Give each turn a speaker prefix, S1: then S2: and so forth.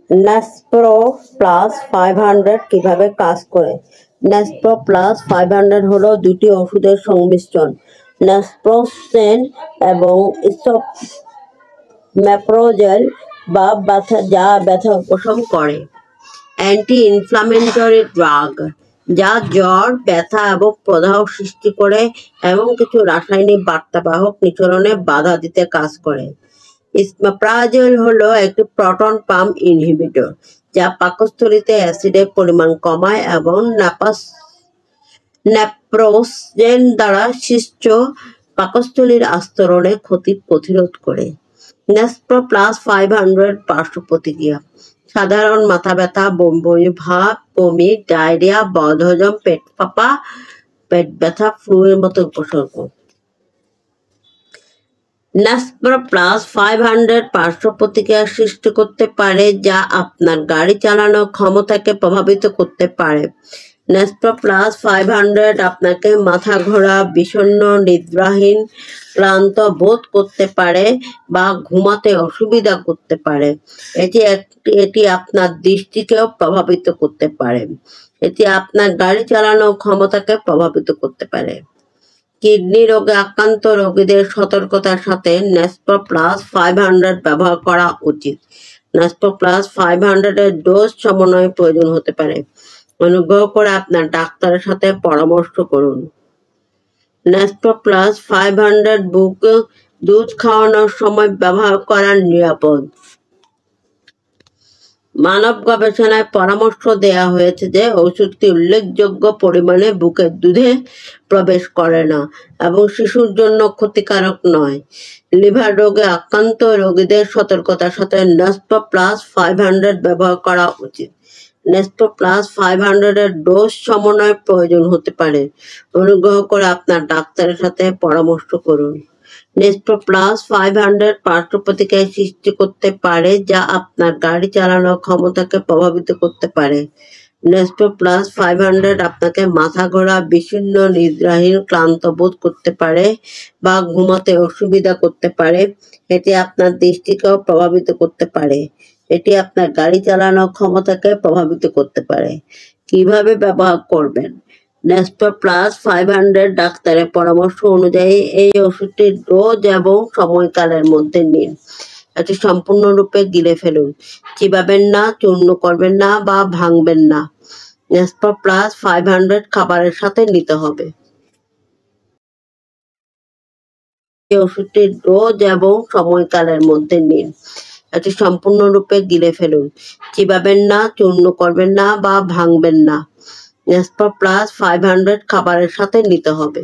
S1: নেসপ্রো plus 500 কিভাবে কাজ করে? নেসপ্রো প্লাস 500 হলো দুটি ওষুধের সংমিশ্রণ, নেসপ্রোসেন এবং ইসোমেপ্রোজেল যা ব্যথা উপশম করে। অ্যান্টি ইনফ্লামেটরি ড্রাগ, যা জ্বর, ব্যথা এবং প্রদাহ সৃষ্টি করে এবং কিছু রাসায়নিক বার্তাবাহক নিঃসরণে বাধা দিতে কাজ করে। ইসোমেপ্রোজেল হলো একটি প্রোটন পাম্প ইনহিবিটর, যা পাকস্থলীতে অ্যাসিডের পরিমাণ কমায় এবং নেপ্রোজেন দ্বারা সৃষ্ট পাকস্থলীর আস্তরণে ক্ষতি প্রতিরোধ করে। নেসপ্রো প্লাস 500 পার্শ্ব প্রতিক্রিয়া: সাধারণ মাথা ব্যথা, বমি ভাব, বমি, ডায়রিয়া, বদহজম, পেট ফাঁপা, পেট ব্যথা, ফ্লু এর মতো উপসর্গ। নেসপ্রো প্লাস 500 পার্শ্ব প্রতিক্রিয়া সৃষ্টি করতে পারে যা আপনার গাড়ি চালানোর ক্ষমতাকে প্রভাবিত করতে পারে। নেসপ্রো প্লাস 500 আপনাকে মাথা ঘোরা, বিষণ্ণ, নিদ্রাহীন, ক্লান্ত বোধ করতে পারে বা ঘুমাতে অসুবিধা করতে পারে। এটি আপনার দৃষ্টিকেও প্রভাবিত করতে পারে। এটি আপনার গাড়ি চালানোর ক্ষমতাকে প্রভাবিত করতে পারে। কিডনি রোগে আক্রান্ত রোগীদের সতর্কতার সাথে নেসপ্রো প্লাস 500 ব্যবহার করা উচিত। নেসপ্রো প্লাস 500 এর ডোজ সমন্বয় প্রয়োজন হতে পারে। অনুগ্রহ করে আপনার ডাক্তারের সাথে পরামর্শ করুন। নেসপ্রো প্লাস 500 দুধ খাওয়ানোর সময় ব্যবহার করা নিরাপদ। মানব গবেষণায় পরামর্শ দেওয়া হয়েছে যে ওষুধটি উল্লেখযোগ্য পরিমাণে বুকের দুধে প্রবেশ করে না এবং শিশুর জন্য ক্ষতিকারক নয়। লিভার রোগে আক্রান্ত রোগীদের সতর্কতার সাথে নেসপ্রো প্লাস 500 ব্যবহার করা উচিত। নেসপ্রো প্লাস 500 এর ডোজ সমন্বয় প্রয়োজন হতে পারে। অনুগ্রহ করে আপনার ডাক্তারের সাথে পরামর্শ করুন। নেসপ্রো প্লাস 500 পার্শ্ব প্রতিক্রিয়া সৃষ্টি করতে পারে যা আপনার গাড়ি চালানোর ক্ষমতাকে প্রভাবিত করতে পারে। নেসপ্রো প্লাস 500 আপনাকে মাথা ঘোরা, বিষণ্ণ, নিদ্রাহীন, ক্লান্ত বোধ করতে পারে বা ঘুমাতে অসুবিধা করতে পারে। এটি আপনার দৃষ্টিকেও প্রভাবিত করতে পারে। এটি আপনার গাড়ি চালানোর ক্ষমতাকে প্রভাবিত করতে পারে। কিভাবে ব্যবহার করবেন? নেসপ্রো প্লাস 500 ডাক্তারের পরামর্শ অনুযায়ী এই ওষুধটির ডোজ এবং সময়কালের মধ্যে নিন। এটি সম্পূর্ণরূপে গিলে ফেলুন। চিবাবেন না, চূর্ণ করবেন না বা ভাঙবেন না। নেসপ্রো প্লাস 500 খাবারের সাথে নিতে হবে। এই ওষুধটির ডোজ এবং সময়কালের মধ্যে নিন। এটি সম্পূর্ণরূপে গিলে ফেলুন। চিবাবেন না, চূর্ণ করবেন না বা ভাঙবেন না। নেসপ্রো প্লাস 500 খাবারের সাথে নিতে হবে।